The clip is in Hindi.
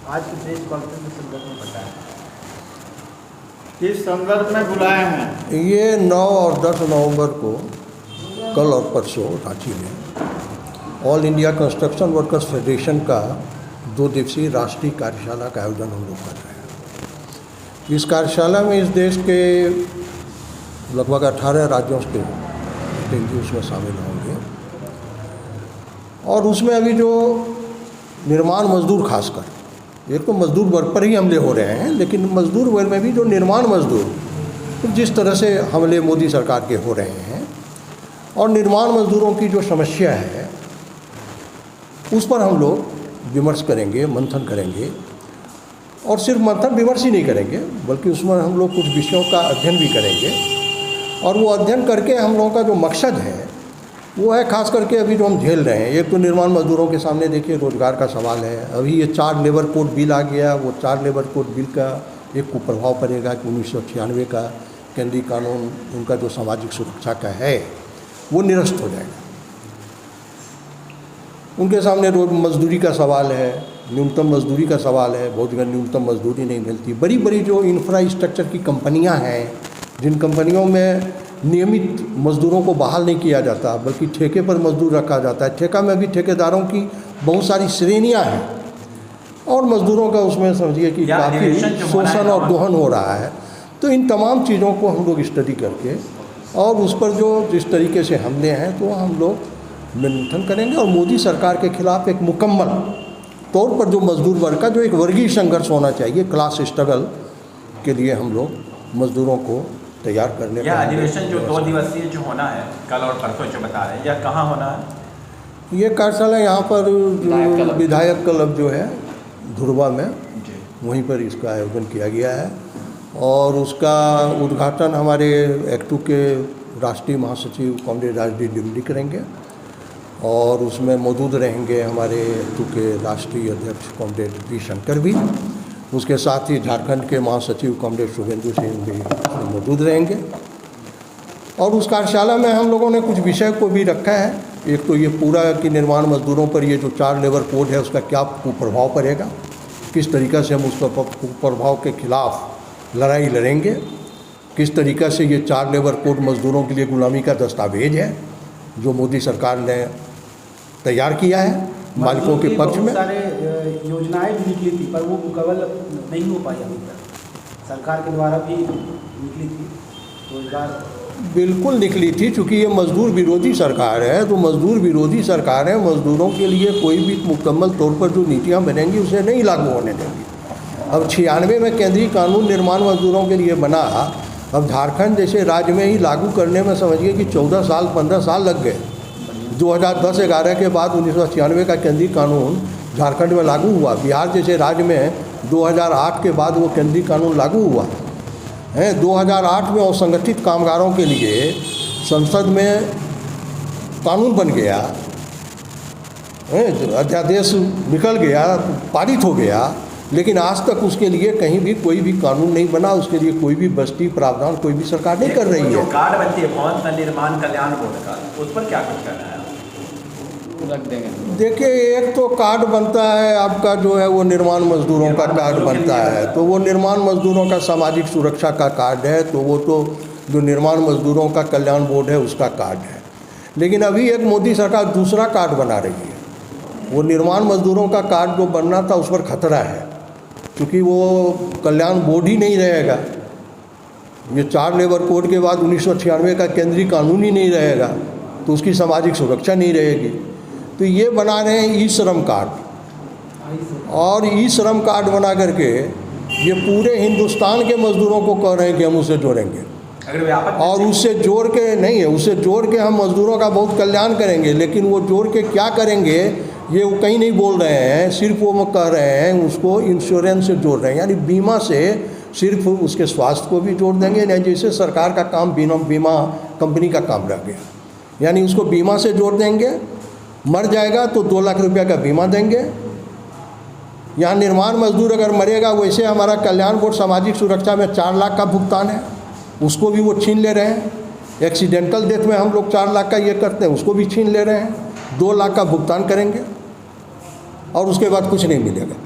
आज की प्रेस कॉन्फ्रेंस के संदर्भ में बताया, किस संदर्भ में बुलाए हैं? ये 9 और 10 नवंबर को कल और परसों रांची में all India construction workers federation का 2 दिवसीय राष्ट्रीय कार्यशाला का आयोजन हम लोग कर रहे हैं। इस कार्यशाला में इस देश के लगभग 18 राज्यों के प्रतिनिधि उसमें शामिल होंगे और उसमें अभी जो निर्माण मजदूर खासकर, एक तो मजदूर वर्ग पर ही हमले हो रहे हैं, लेकिन मजदूर वर्ग में भी जो निर्माण मजदूर तो जिस तरह से हमले मोदी सरकार के हो रहे हैं और निर्माण मजदूरों की जो समस्या है उस पर हम लोग विमर्श करेंगे, मंथन करेंगे। और सिर्फ मंथन विमर्श ही नहीं करेंगे बल्कि उसमें हम लोग कुछ विषयों का अध्ययन भी करेंगे। और वो अध्ययन करके हम लोगों का जो मकसद है वो है खास करके अभी जो हम झेल रहे हैं, एक तो निर्माण मजदूरों के सामने देखिए रोज़गार का सवाल है। अभी ये 4 लेबर कोड बिल आ गया, वो 4 लेबर कोड बिल का एक कुप्रभाव पड़ेगा कि 1996 का केंद्रीय कानून उनका जो सामाजिक सुरक्षा का है वो निरस्त हो जाएगा। उनके सामने रोज मजदूरी का सवाल है, न्यूनतम मजदूरी का सवाल है, बहुत जगह न्यूनतम मजदूरी नहीं मिलती। बड़ी बड़ी जो इंफ्रास्ट्रक्चर की कंपनियां हैं, जिन कंपनियों में नियमित मजदूरों को बहाल नहीं किया जाता बल्कि ठेके पर मजदूर रखा जाता है, ठेका में भी ठेकेदारों की बहुत सारी श्रेणियां हैं और मजदूरों का उसमें समझिए कि काफ़ी शोषण और दोहन हो रहा है। तो इन तमाम चीज़ों को हम लोग स्टडी करके और उस पर जो जिस तरीके से हमले हैं तो हम लोग मंथन करेंगे और मोदी सरकार के खिलाफ एक मुकम्मल तौर पर जो मजदूर वर्ग का जो एक वर्गीय संघर्ष होना चाहिए, क्लास स्ट्रगल के लिए हम लोग मजदूरों को तैयार करने यह अधिवेशन जो 2 दिवसीय जो होना है कल और परसों जो बता रहे हैं, यह कहाँ होना है? ये कार्यशाला यहाँ पर विधायक क्लब जो है धुरवा में, वहीं पर इसका आयोजन किया गया है और उसका उद्घाटन हमारे एक्टू के राष्ट्रीय महासचिव कॉमरेड राजदीप डिमरी करेंगे और उसमें मौजूद रहेंगे हमारे एक्टू के राष्ट्रीय अध्यक्ष कॉमरेड वी शंकर भी। उसके साथ ही झारखंड के महासचिव कॉमरेड शुभेंदु सिंह भी मौजूद रहेंगे। और उस कार्यशाला में हम लोगों ने कुछ विषय को भी रखा है। एक तो ये पूरा कि निर्माण मजदूरों पर ये जो 4 लेबर कोड है उसका क्या कुप्रभाव पड़ेगा, किस तरीक़ा से हम उसका कुप्रभाव के खिलाफ लड़ाई लड़ेंगे, किस तरीक़ा से ये 4 लेबर कोड मजदूरों के लिए गुलामी का दस्तावेज है जो मोदी सरकार ने तैयार किया है मालिकों के पक्ष में। सारे योजनाएं भी निकली थी पर वो मुकम्मल नहीं हो पाई अभी तक, सरकार के द्वारा भी निकली थी रोजगार। बिल्कुल निकली थी, चूँकि ये मजदूर विरोधी सरकार है तो मजदूर विरोधी सरकार है, मजदूरों के लिए कोई भी मुकम्मल तौर पर जो नीतियाँ बनेंगी उसे नहीं लागू होने देंगी। अब 96 में केंद्रीय कानून निर्माण मजदूरों के लिए बना, अब झारखंड जैसे राज्य में ही लागू करने में समझिए कि 14 साल 15 साल लग गए। 2010-11 के बाद 1996 का केंद्रीय कानून झारखंड में लागू हुआ। बिहार जैसे राज्य में 2008 के बाद वो केंद्रीय कानून लागू हुआ है। 2008 में असंगठित कामगारों के लिए संसद में कानून बन गया, अध्यादेश निकल गया, पारित हो गया, लेकिन आज तक उसके लिए कहीं भी कोई भी कानून नहीं बना, उसके लिए कोई भी बस्ती प्रावधान कोई भी सरकार नहीं कर रही है। कार्ड बनती है कौन सा निर्माण कल्याण बोर्ड का, उस पर क्या कुछ करना है? रख देंगे। देखिए, एक तो कार्ड बनता है आपका जो है वो निर्माण मजदूरों का कार्ड बनता है, तो वो निर्माण मजदूरों का सामाजिक सुरक्षा का कार्ड है, तो वो तो जो निर्माण मजदूरों का कल्याण बोर्ड है उसका कार्ड है। लेकिन अभी एक मोदी सरकार दूसरा कार्ड बना रही है, वो निर्माण मजदूरों का कार्ड जो बनना था उस पर खतरा है, क्योंकि वो कल्याण बोर्ड ही नहीं रहेगा। ये 4 लेबर कोड के बाद 1996 का केंद्रीय कानून ही नहीं रहेगा तो उसकी सामाजिक सुरक्षा नहीं रहेगी। तो ये बना रहे हैं ई श्रम कार्ड, और ई श्रम कार्ड बना करके ये पूरे हिंदुस्तान के मजदूरों को कह रहे हैं कि हम उससे जोड़ेंगे, और उससे जोड़ के नहीं है, उससे जोड़ के हम मजदूरों का बहुत कल्याण करेंगे। लेकिन वो जोड़ के क्या करेंगे ये वो कहीं नहीं बोल रहे हैं, सिर्फ वो कह रहे हैं उसको इंश्योरेंस से जोड़ रहे हैं, यानी बीमा से सिर्फ उसके स्वास्थ्य को भी जोड़ देंगे। नहीं, जैसे सरकार का काम बीमा कंपनी का काम रह गया, यानी उसको बीमा से जोड़ देंगे, मर जाएगा तो 2 लाख रुपया का बीमा देंगे। यहाँ निर्माण मजदूर अगर मरेगा, वैसे हमारा कल्याण बोर्ड सामाजिक सुरक्षा में 4 लाख का भुगतान है, उसको भी वो छीन ले रहे हैं। एक्सीडेंटल डेथ में हम लोग 4 लाख का ये करते हैं, उसको भी छीन ले रहे हैं। 2 लाख का भुगतान करेंगे और उसके बाद कुछ नहीं मिलेगा।